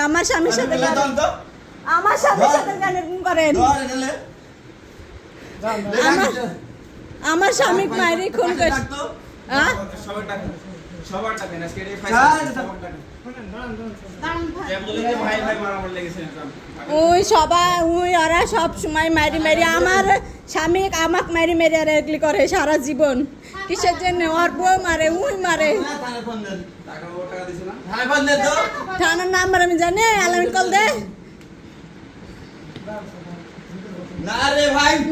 আমার স্বামীর সাথে করেন আমার স্বামী মায়েরই খুন করে ওই সবাই ওই ওরা সব সময় মারি মারি আমার স্বামী আমাকে মারি মারি আর এগুলি করে সারা জীবন কিসের জন্য ওর বউ মারে উই মারে থানার নাম্বার আমি জানি আলামিন কল দে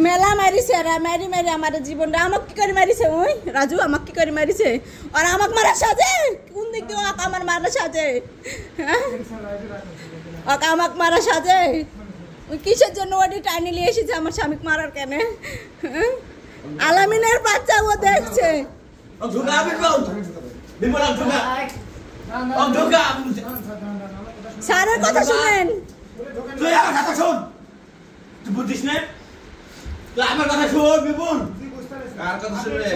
মেলা মারিছে মারি মারি আমার জীবনটা আমাকে কি করে মারিছে ওই রাজু আমাকে কি করে মারিছে আর আমাকে মারা সাজে কোন দিক দিয়ে আমার মারা সাজে আমাকে মারা সাজে ওই কিসের জন্য ওটি টাইনি নিয়ে এসেছে আমার স্বামীকে মারার কেন আলামিনের বাচ্চা ও দেখছে স্যারের কথা শুনেন তুই আমার কথা শোন তুই বুঝিস না তুই আমার কথা শোন বিপুল কার কথা শুনলে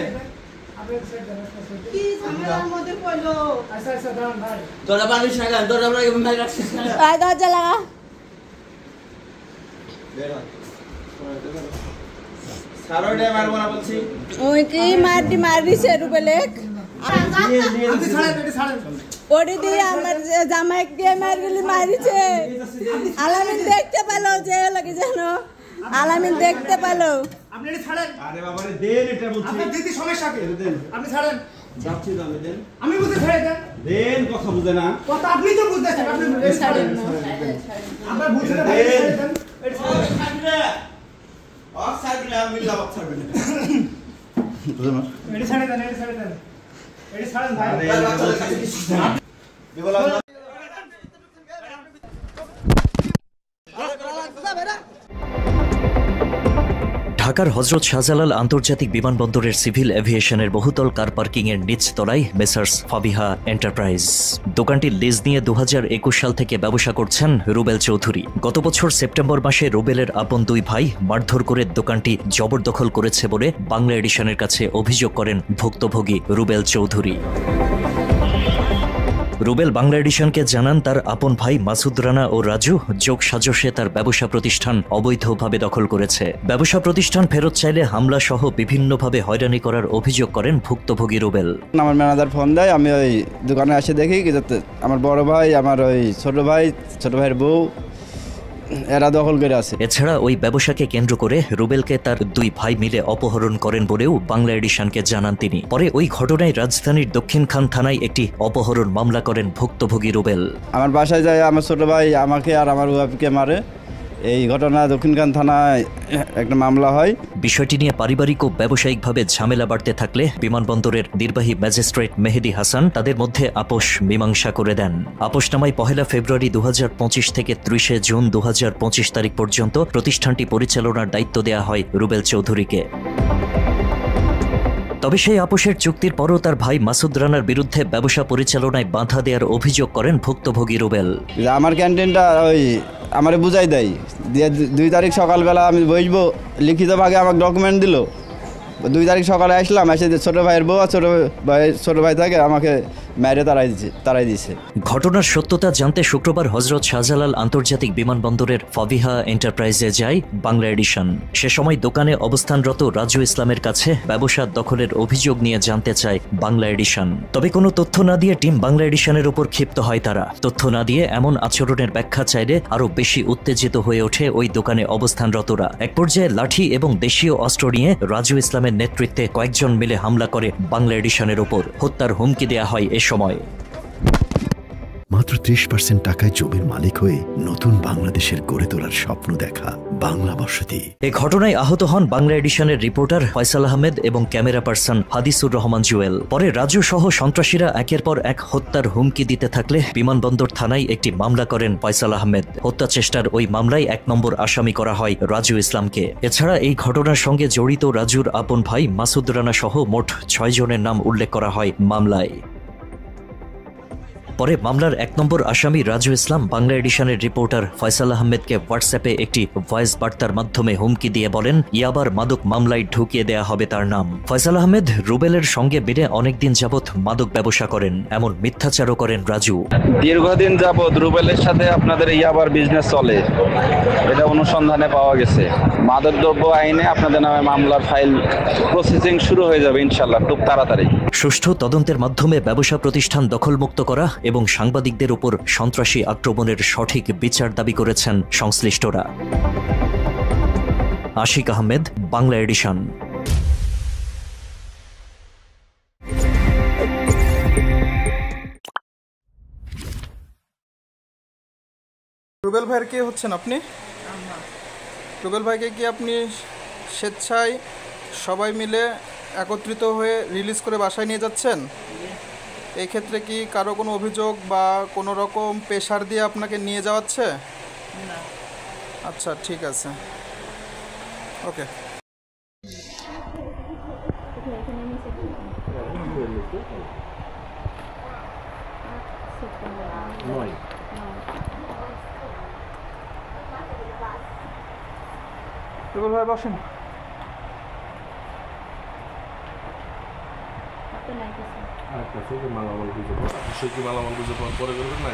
কি ঝামেলার মধ্যে পড়লো আচ্ছা দাঁড়ান ভাই দরজা বানিস না কেন দরজা বানিয়ে ভাই রাখছিস না আয় দরজা লাগা বের হ সারোডে মারবো না বলছি ওই কি মারিছে রুবেলেক ওটি দিয়ে আমার জামাইক দিয়ে মারগুলি মারিছে আলামিন দেখতে পেলো যে লাগে জানো আলামিন দেখতে পেলো আপনি ছাড়েন আরে বাবা রে দেন এটা বলছি আপনি দিদি সমস্যা কি দেন আপনি ছাড়েন যাচ্ছি দামে দেন আমি বুঝতে ছেড়ে দেন দেন কথা বুঝে না কথা আপনি তো বুঝতেছেন আপনি ছাড়েন আমরা বুঝতে দেন এটা ছাড়েন আর ছাড়বেন না মিল্লা বাপ ছাড়বেন না বুঝলেন এটা ছাড়ে দেন এটা ছাড়ে দেন এটা ছাড়েন ভাই বিবলা ঢাকার হযরত শাহজালাল আন্তর্জাতিক বিমানবন্দরের সিভিল এভিয়েশনের বহুতল কার পার্কিংয়ের নিচতলায় মেসার্স ফাবিহা এন্টারপ্রাইজ। দোকানটি লিজ নিয়ে 2021 সাল থেকে ব্যবসা করছেন রুবেল চৌধুরী। গত বছর সেপ্টেম্বর মাসে রুবেলের আপন দুই ভাই মারধর করে দোকানটি জবরদখল করেছে বলে বাংলা এডিশনের কাছে অভিযোগ করেন ভুক্তভোগী রুবেল চৌধুরী। রুবেল বাংলা এডিশনকে জানান তার আপন ভাই মাসুদ রানা ও রাজু যোগ সাজসে তার ব্যবসা প্রতিষ্ঠান অবৈধভাবে দখল করেছে। ব্যবসা প্রতিষ্ঠান ফেরত চাইলে হামলা সহ বিভিন্নভাবে হয়রানি করার অভিযোগ করেন ভুক্তভোগী রুবেল। আমার ম্যানেজার ফোন দেয়, আমি ওই দোকানে এসে দেখি আমার বড় ভাই, আমার ওই ছোট ভাইয়ের বউ এরা দখল করে আছে। এছাড়া ওই ব্যবসাকে কেন্দ্র করে রুবেলকে তার দুই ভাই মিলে অপহরণ করেন বলেও বাংলা এডিশনকে জানান তিনি। পরে ওই ঘটনায় রাজধানীর দক্ষিণখান থানায় একটি অপহরণ মামলা করেন ভুক্তভোগী রুবেল। আমার বাসায় যায় আমার ছোট ভাই আমাকে আর আমার ওয়াইফকে মারে। এই ঘটনা দক্ষিণখান থানায় একটা মামলা হয়। বিষয়টি নিয়ে পারিবারিক ও ব্যবসায়িকভাবে ঝামেলা বাড়তে থাকলে বিমানবন্দরের নির্বাহী ম্যাজিস্ট্রেট মেহেদি হাসান তাদের মধ্যে আপোষ মীমাংসা করে দেন। আপোষনামায় 1 ফেব্রুয়ারি 2025 থেকে 30 জুন 2025 তারিখ পর্যন্ত প্রতিষ্ঠানটি পরিচালনার দায়িত্ব দেওয়া হয় রুবেল চৌধুরীকে। তবে সেই আপোষের চুক্তির পরও তার ভাই মাসুদ রানার বিরুদ্ধে ব্যবসা পরিচালনায় বাধা দেওয়ার অভিযোগ করেন ভুক্তভোগী রুবেল। আমার ক্যান্টিনটা ওই আমারে বুঝাই দেয়, 2 তারিখ সকালবেলা আমি বসবো, লিখিতভাবে আমাকে ডকুমেন্ট দিল। 2 তারিখ সকালে আসলাম, এসে ছোট ভাইয়ের বউ ছোট ভাই থাকে আমাকে মেরে তাড়াই দিছে। ঘটনার সত্যতা জানতে শুক্রবার হযরত শাহজালাল আন্তর্জাতিক বিমানবন্দরের ফাবিহা এন্টারপ্রাইজে যায় বাংলা এডিশন। সে সময় দোকানে অবস্থানরত রাজু ইসলামের কাছে ব্যবসা দখলের অভিযোগ নিয়ে জানতে চায় বাংলা এডিশন। তবে কোনো তথ্য না দিয়ে টিম বাংলা এডিশনের উপর ক্ষিপ্ত হয় তারা। তথ্য না দিয়ে এমন আচরণের ব্যাখ্যা চাইলে আরও বেশি উত্তেজিত হয়ে ওঠে ওই দোকানে অবস্থানরতরা। এক পর্যায়ে লাঠি এবং দেশীয় অস্ত্র নিয়ে রাজু ইসলামের নেতৃত্বে কয়েকজন মিলে হামলা করে বাংলা এডিশনের উপর। হত্যার হুমকি দেয়া হয় এ সময়। মাত্র 30% টাকায় জমির মালিক হয়ে নতুন বাংলাদেশের গড়ে তোলার স্বপ্ন দেখা বাংলা বসতি। এ ঘটনায় আহত হন বাংলা এডিশনের রিপোর্টার ফয়সাল আহমেদ এবং ক্যামেরা পার্সন হাদিসুর রহমান জুয়েল। পরে রাজু সহ সন্ত্রাসীরা একের পর এক হত্যার হুমকি দিতে থাকলে বিমানবন্দর থানায় একটি মামলা করেন ফয়সাল আহমেদ। হত্যা চেষ্টার ওই মামলায় 1 নম্বর আসামি করা হয় রাজু ইসলামকে। এছাড়া এই ঘটনার সঙ্গে জড়িত রাজুর আপন ভাই মাসুদ রানা সহ মোট 6 জনের নাম উল্লেখ করা হয় মামলায়। পরে মামলার 1 নম্বর আসামি রাজু ইসলাম বাংলা এডিশনের রিপোর্টার ফয়সাল আহমেদকে হোয়াটসঅ্যাপে একটি ভয়েস বার্তার মাধ্যমে হুমকি দিয়ে বলেন ইয়াবার মাদক মামলায় ঢুকিয়ে দেয়া হবে তার নাম। ফয়সাল আহমেদ রুবেলের সঙ্গে বেড়ে অনেকদিন যাবৎ মাদক ব্যবসা করেন এমন মিথ্যাচারও করেন রাজু। দীর্ঘদিন যাবৎ রুবেলের সাথে আপনাদের ইয়াবার বিজনেস চলে, এটা অনুসন্ধানে পাওয়া গেছে। মাদকদ্রব্য আইনে আপনাদের নামে মামলার ফাইল প্রসেসিং শুরু হয়ে যাবে ইনশাআল্লাহ খুব তাড়াতাড়ি। সুষ্ঠু তদন্তের মাধ্যমে ব্যবসা প্রতিষ্ঠান দখলমুক্ত করা এবং সাংবাদিকদের উপর সন্ত্রাসী আক্রমণের সঠিক বিচার দাবি করেছেন সংশ্লিষ্টরা। আশিক আহমেদ, বাংলা এডিশন। রুবেল ভাইয়ের কে হচ্ছেন আপনি? রুবেল ভাইকে কি আপনি স্বেচ্ছায় সবাই মিলে একত্রিত হয়ে রিলিজ করে বাসায় নিয়ে যাচ্ছেন? এই ক্ষেত্রে কি কারো কোনো অভিযোগ বা কোনো রকম প্রেশার দিয়ে আপনাকে নিয়ে যাওয়াচ্ছে? না। আচ্ছা, ঠিক আছে, ওকে। রুবেল ভাই বসেন। মালামাল বুঝে সে কি মালামাল বুঝে পরে করবেন না?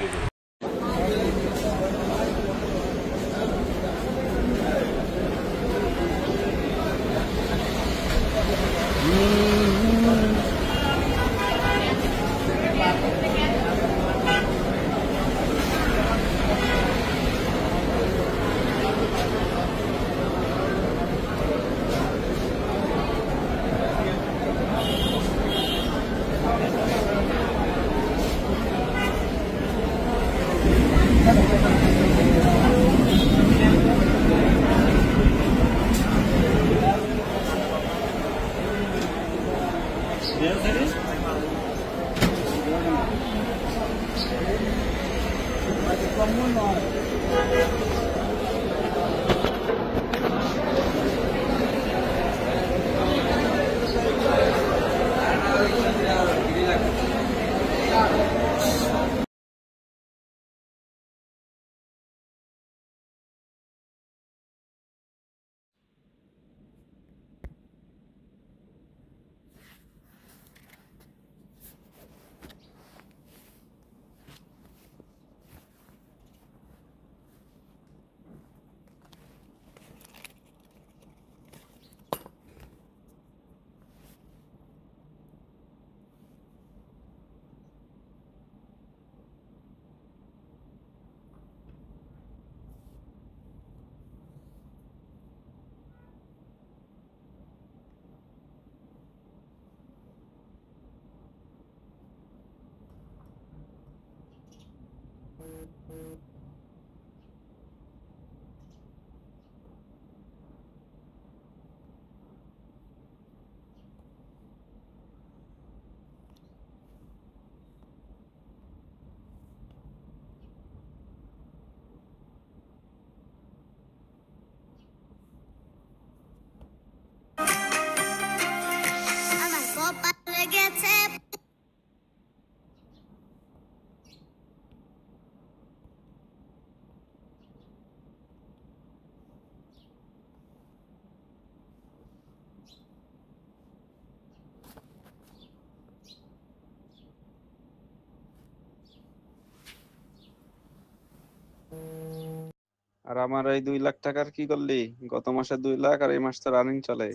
আর আমার এই 2 লাখ টাকার কি করলি? গত মাসে 2 লাখ আর এই মাস তো রানিং চলে।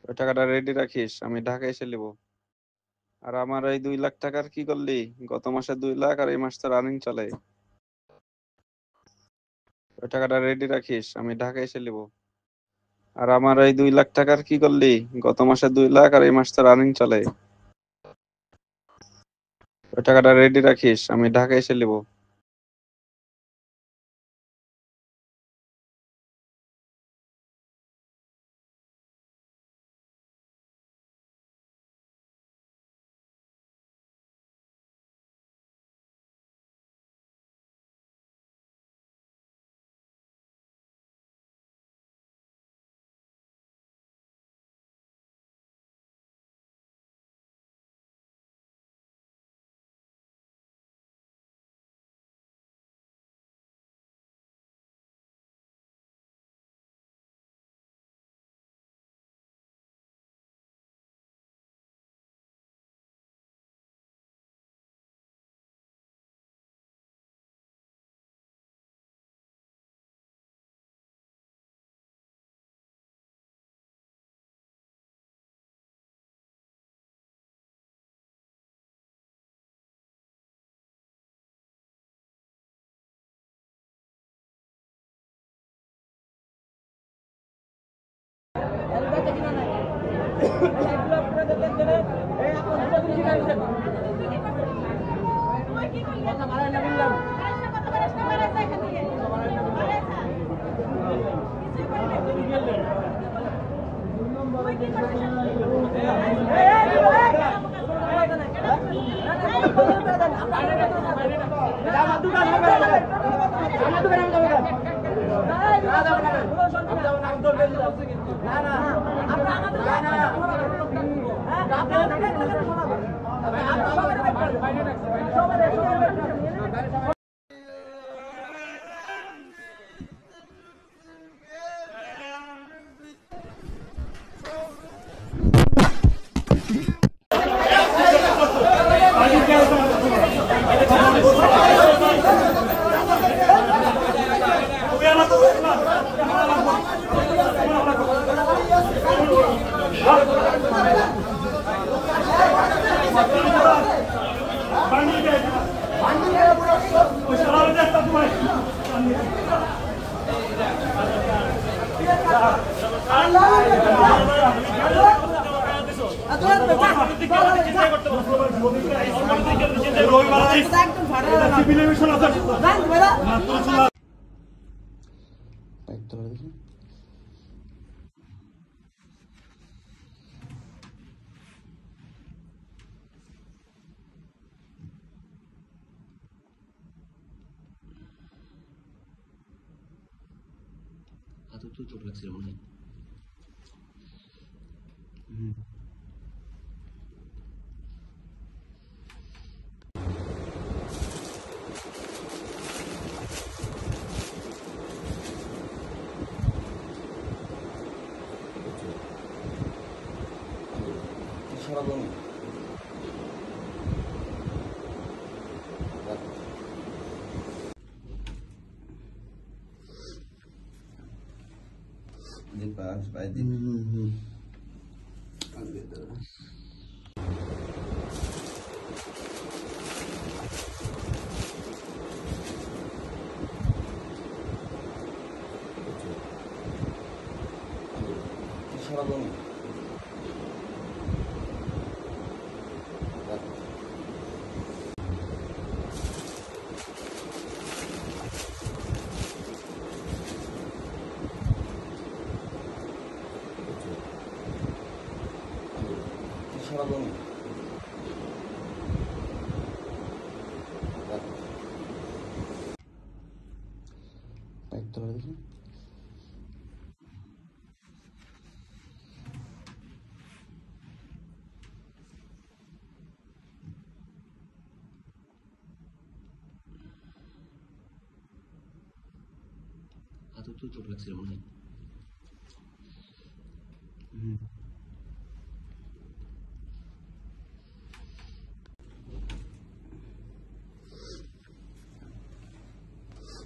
ওই টাকাটা রেডি রাখিস, আমি ঢাকা এসে নেবো। আর আমার এই 2 লাখ টাকার কি করলি? গত মাসে 2 লাখ আর এই মাস তো রানিং চলে। ওই টাকাটা রেডি রাখিস, আমি ঢাকা এসে নেবো। আর আমার এই 2 লাখ টাকার কি করলি? গত মাসে 2 লাখ আর এই মাস তো রানিং চলে। ওই টাকাটা রেডি রাখিস, আমি ঢাকা এসে নেবো।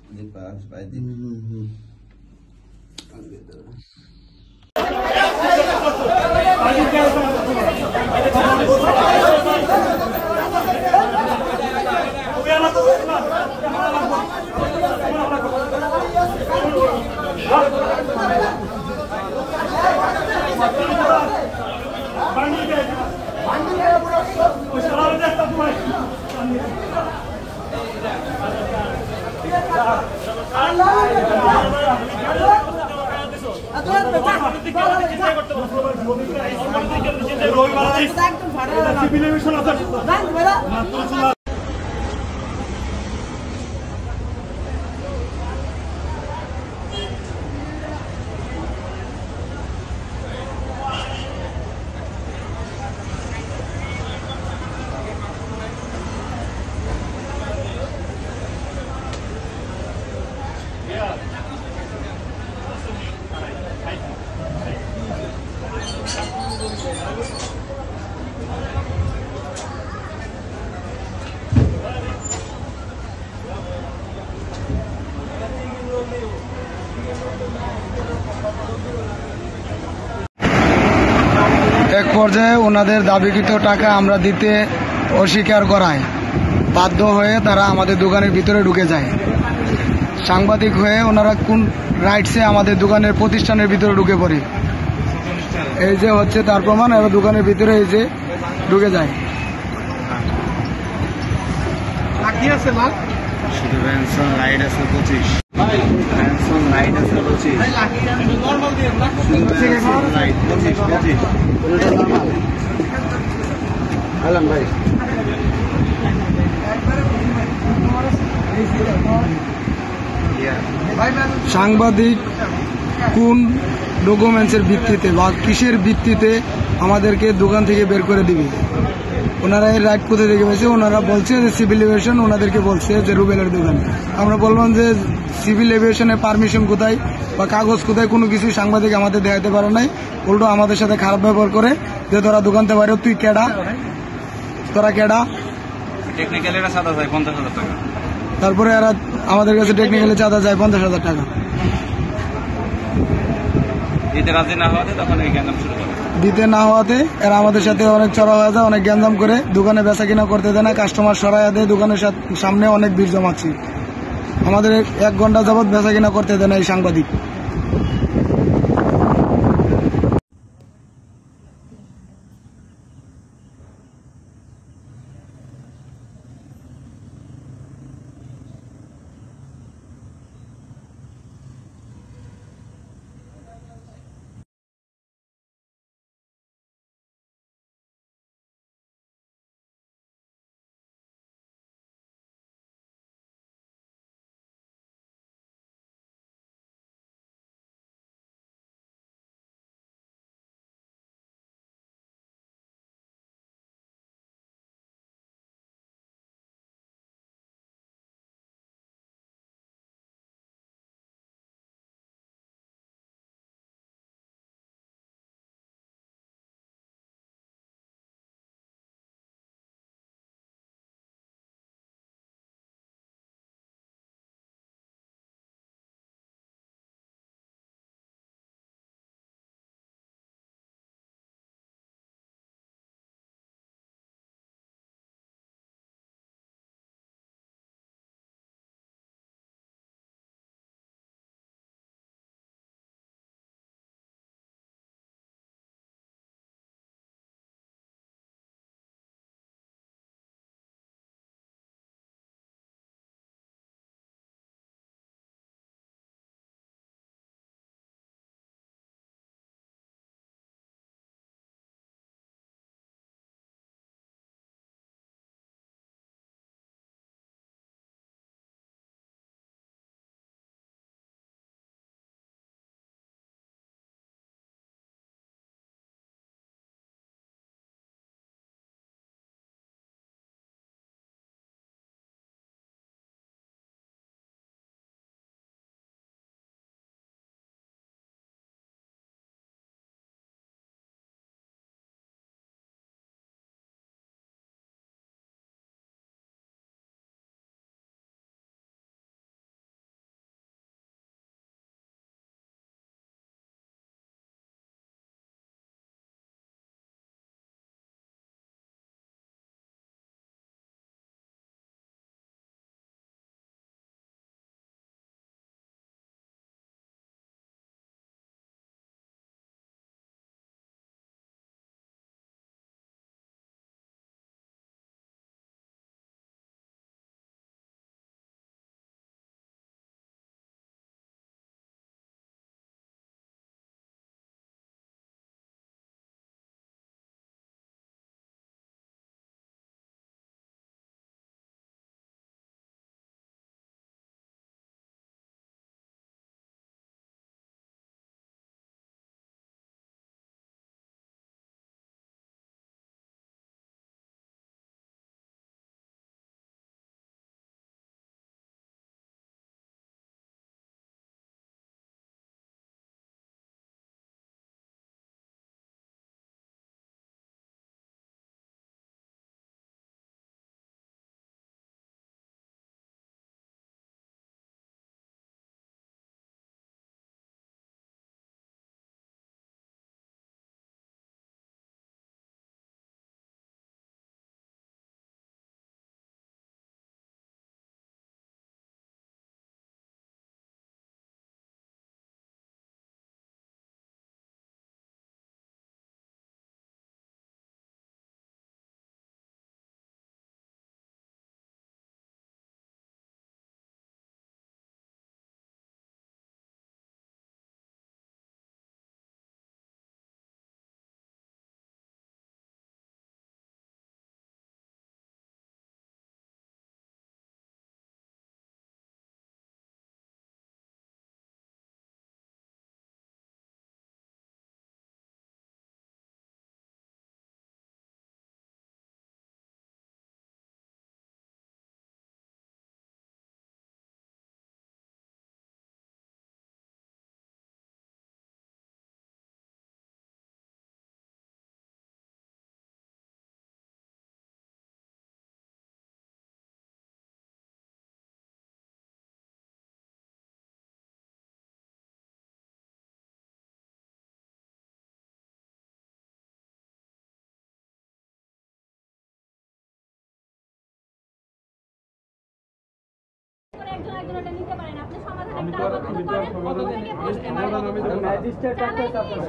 এক পর্যায়ে ওনাদের দাবিকৃত টাকা আমরা দিতে অস্বীকার করায় বাধ্য হয়ে তারা আমাদের দোকানের ভিতরে ঢুকে যায়। সাংবাদিক হয়ে ওনারা কোন রাইটসে আমাদের দোকানের প্রতিষ্ঠানের ভিতরে ঢুকে পড়ে, এই যে হচ্ছে তার প্রমাণ। এরা দোকানের ভিতরে এই যে ঢুকে যায়। শুধু ভ্যানসন লাইট আছে 25, ভ্যানসন লাইট আছে 25, লাইট 25 আলম ভাই। সাংবাদিক কোন ডকুমেন্টসের ভিত্তিতে বা কিসের ভিত্তিতে আমাদেরকে দোকান থেকে বের করে দিবে? ওনারা এই রাইট কোথায় থেকে পেয়েছে? ওনারা বলছে যে সিভিল এভিয়েশন ওনাদেরকে বলছে যে রুবেলের দোকান। আমরা বললাম যে সিভিল এভিয়েশনের পারমিশন কোথায় বা কাগজ কোথায়? কোনো কিছু সাংবাদিক আমাদের দেখাতে পারে নাই, উল্টো আমাদের সাথে খারাপ ব্যবহার করে যে তোরা দোকানতে বাইরে, তুই কেডা, তোরা কেডা। তারপরে এরা আমাদের কাছে টেকনিক্যালি চাঁদা যায় 50,000 টাকা। দিতে না হওয়াতে এরা আমাদের সাথে অনেক চড়া হয়ে যায়, অনেক গ্যাঞ্জাম করে, দোকানে বেচা কিনা করতে দেয় না, কাস্টমার সরাইয়া দেয়, দোকানের সামনে অনেক ভিড় জমাচ্ছি। আমাদের 1 ঘন্টা যাবৎ বেচা কিনা করতে দেয় না এই সাংবাদিক। একজন একজনটা নিতে পারেন আপনি সমাধানের কাগজপত্র করেন কত থেকে ম্যাজিস্ট্রেট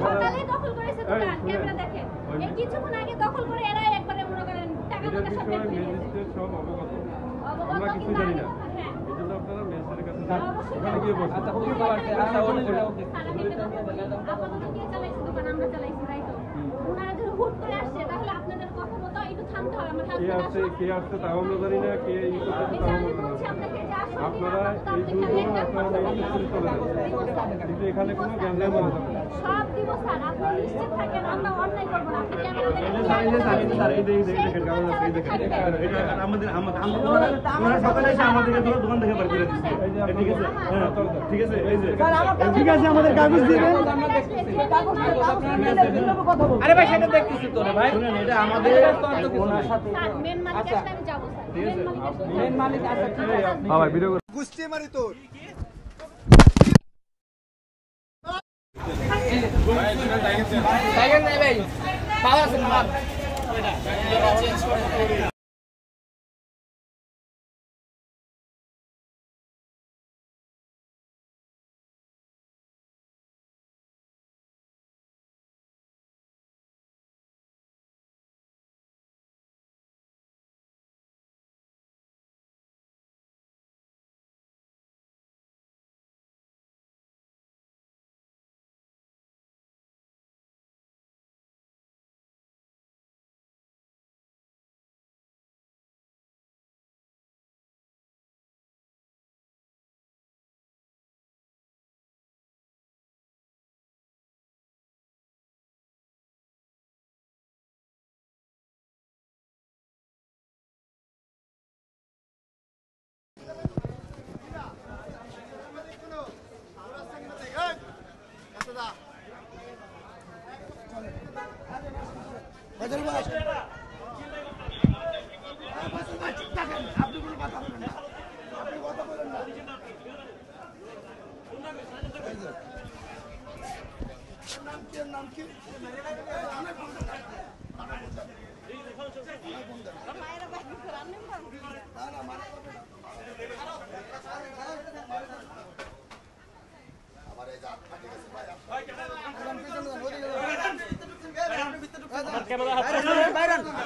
সকালে দখল করেছে দোকান ক্যামেরা দেখেন এই কিছুক্ষণ আগে দখল করে এরা একবারে মনে করেন টাকা পয়সা সব বের করে ম্যাজিস্ট্রেট সব অবগত আমরা অবগত কিছু জানি না হ্যাঁ এজন্য আপনারা ম্যাজিস্ট্রেটের কাছে যান ওখানে গিয়ে বসুন আচ্ছা ওকে পারতে আপাতত কে চালাইছে দোকান আমরা চালাইছি তাই তো ওনারা যদি হুট করে আসছে তাহলে আপনাদের কথা মতো একটু থামতে হবে আমার কে আসছে তাও আমরা জানি না কে ই করতে তাও আমরা জানি না আপনারা এই দুজন আপনারা নিশ্চিত চলে যান কিন্তু এখানে কোনো গ্যাঞ্জাম হবে না সব দিব স্যার আপনি নিশ্চিত থাকেন আমরা অন্যায় করব না আপনি ক্যামেরা দেখেন এটা আমাদের আমরা সকালে এসে আমাদেরকে দোকান থেকে বের করে দিচ্ছে ঠিক আছে ঠিক আছে এই যে ঠিক আছে আমাদের কাগজ দিবেন আরে ভাই সেটা দেখতেছি তো রে ভাই শুনেন এটা আমাদের ওনার সাথে মেন মালিকের সাথে আমি যাব স্যার মেন মালিক আছে ঠিক আছে হ্যাঁ ভাই ভিডিও গুষ্টি মারি তোর টাইগার নাই ভাই পাওয়া আছে মাল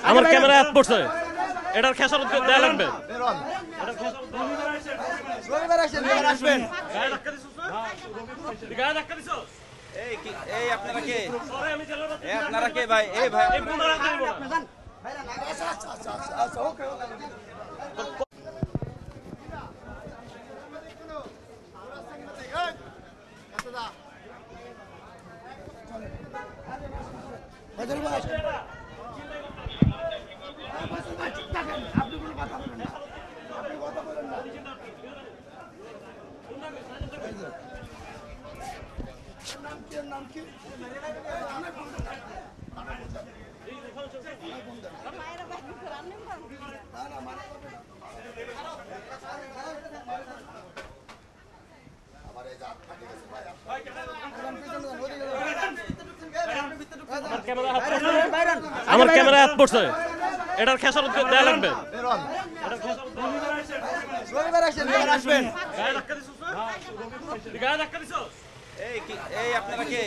আমার ক্যামেরা হাত পড়ছে এটার খেসারত দেয়া লাগবে আসবেন গায়ে ধাক্কা দিছো এই আপনারা কে আপনারা কে ভাই এই ভাই আমার ক্যামেরা হাত পড়ছে এটার খেসারত দেয়া লাগবে আসবেন গায়ে ধাক্কা দিছো এই আপনারা কে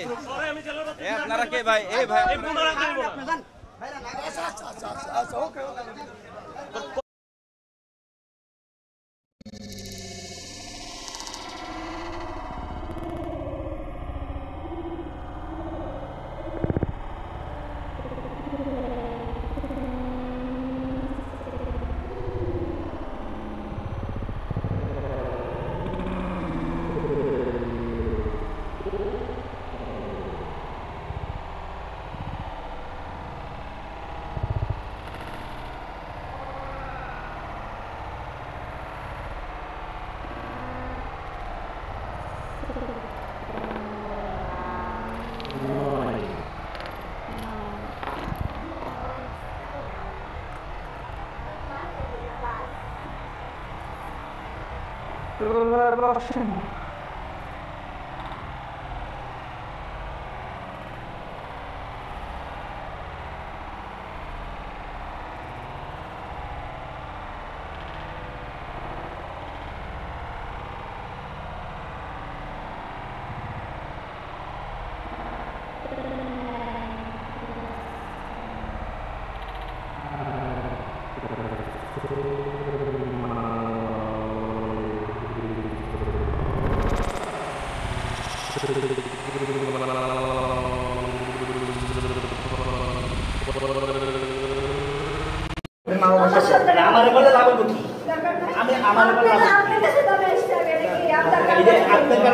আপনারা কে ভাই এই ভাই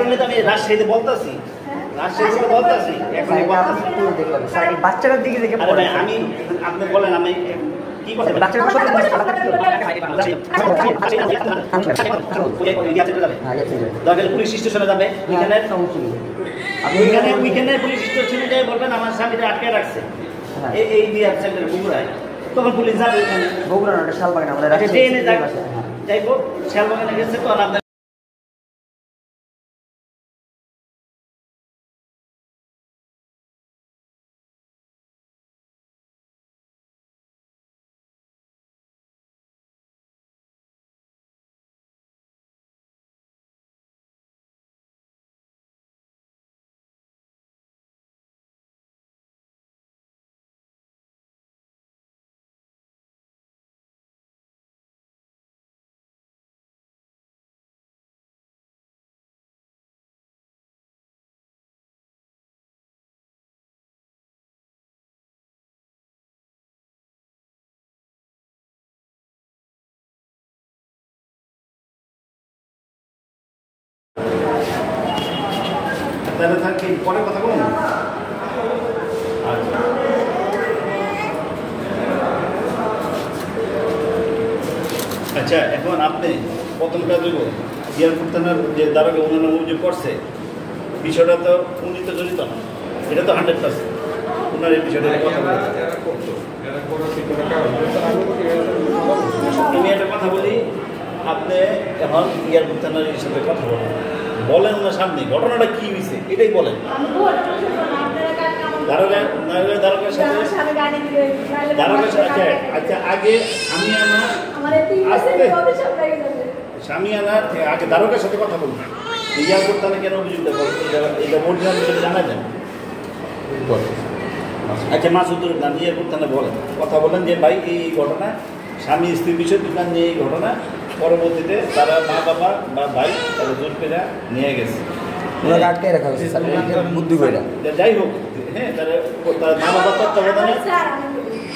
কারণে তো আমি রাজশাহীতে বলতেছি, রাজশাহীতে বলতেছি। বাচ্চাটার দিকে দেখে আমি আপনি বলেন আমি কি কথা পুলিশ স্টেশনে যাবে, ওইখানে পুলিশ স্টেশনে যাই বলবেন আমার স্বামীটা আটকে রাখছে এই রিহাব সেন্টারে বগুড়ায়, তখন পুলিশ যাবে ওইখানে। বগুড়া না, শালবাগান আমাদের যাইব, শালবাগানে গেছে তো আপনার তাহলে থাকি পরে কথা বলুন। আচ্ছা, এখন আপনি প্রথমটা দেব এয়ারপোর্ট থানার যে দারোগা অন্যান্য অভিযোগ করছে, বিষয়টা তো উনি তো জড়িত না, এটা তো 100% ওনার এই বিষয়টা কথা বলে। আমি একটা কথা বলি, আপনি এখন এয়ারপোর্ট থানার সাথে কথা বলেন, বলেন ওনার সামনে ঘটনাটা কি হয়েছে এটাই বলেন। আচ্ছা, আগে সামিয়ানা আগে দারোগার সাথে কথা বলুন, এয়ারপোর্ট থানা কেন অভিযোগ দেবো এটা অরিজিনাল বিষয়ে জানা যায়। আচ্ছা, মাসুদুর রহমান এয়ারপোর্ট থানা বলেন, কথা বলেন যে ভাই এই ঘটনা স্বামী স্ত্রীর বিষয় দোকান নিয়ে এই ঘটনা, পরবর্তীতে তারা মা বাবা বা ভাই তারা জোর করে নিয়ে গেছে, আটকে রাখা হয়েছে বুদ্ধি করে। যাই হোক, হ্যাঁ, তার মা বাবার তত্ত্বাবধানে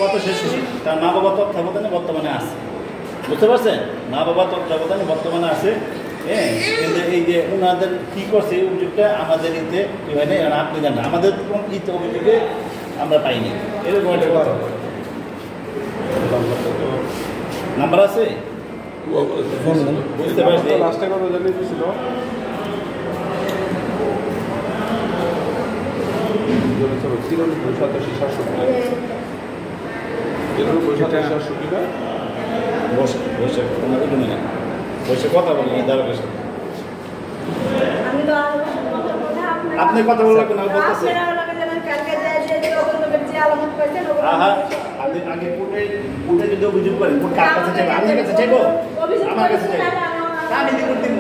কত শেষ তার মা বাবার তত্ত্বাবধানে বর্তমানে আছে, বুঝতে পারছেন? মা বাবার তত্ত্বাবধানে বর্তমানে আছে। হ্যাঁ, কিন্তু এই যে ওনাদের কী করছে এই অভিযোগটা আমাদের ইতে কী হয় না, আপনি জানেন আমাদের কোনো ইতে অভিযোগে আমরা পাইনি, এরকম একটা কথা। নাম্বার আছে, বুঝতে পারছি। লাস্টে কত জানিয়ে দিয়েছিল? 87 বসে কথা বলি দারোগার সাথে। আপনি কথা বললেন কেন বলতেছে? আপনি আগে কোর্টে যদি অভিযোগ করেন, কোর্ট কার কাছে যাবে? আপনার কাছে যাবো, আমার কাছে যাবো, আমি দিব দিব।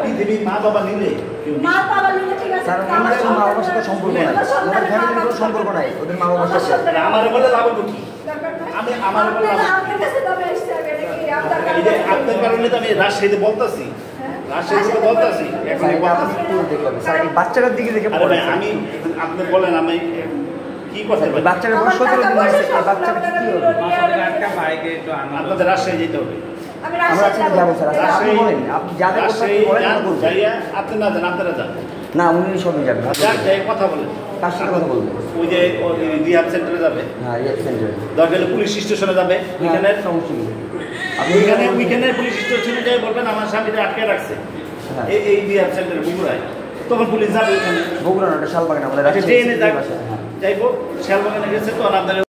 পৃথিবীর মা বাবা নিলে মা বাবার সাথে সম্পর্ক নাই, ওদের ফ্যামিলির কোনো সম্পর্ক নাই, ওদের মা বাবার সাথে। আমার বলে লাভ হবো কি? আমি আমার বলে লাভ, আপনার কারণে তো আমি রাজশাহীতে বলতেছি, রাজশাহীতে বলতেছি। বাচ্চাটার দিকে দেখে আমি আপনি বলেন আমি কি করতে পারি? বাচ্চাটা 17 দিন হয়েছে, বাচ্চাটা কি হবে? আপনাদের রাজশাহী যেতে হবে। আমরা আজকে যাবো স্যার, আপনি বলেন, আপনি যাদের কথা বলেন আপনি না যান, আপনারা যান না, উনি সবই যাবেন। কথা বলেন, কার সাথে কথা বলবেন? ওই যে রিহাব সেন্টারে যাবে, হ্যাঁ রিহাব সেন্টারে, দরকার হলে পুলিশ স্টেশনে যাবে, ওইখানে সমস্যা নেই, ওইখানে পুলিশ স্টেশনে যাই বলবেন আমার স্বামীটা আটকে রাখছে এই রিহাব সেন্টারে বগুড়ায়, তখন পুলিশ যাবে ওইখানে। বগুড়া না, শালবাগান আমাদের যাইব, শালবাগানে গেছে তো আপনাদের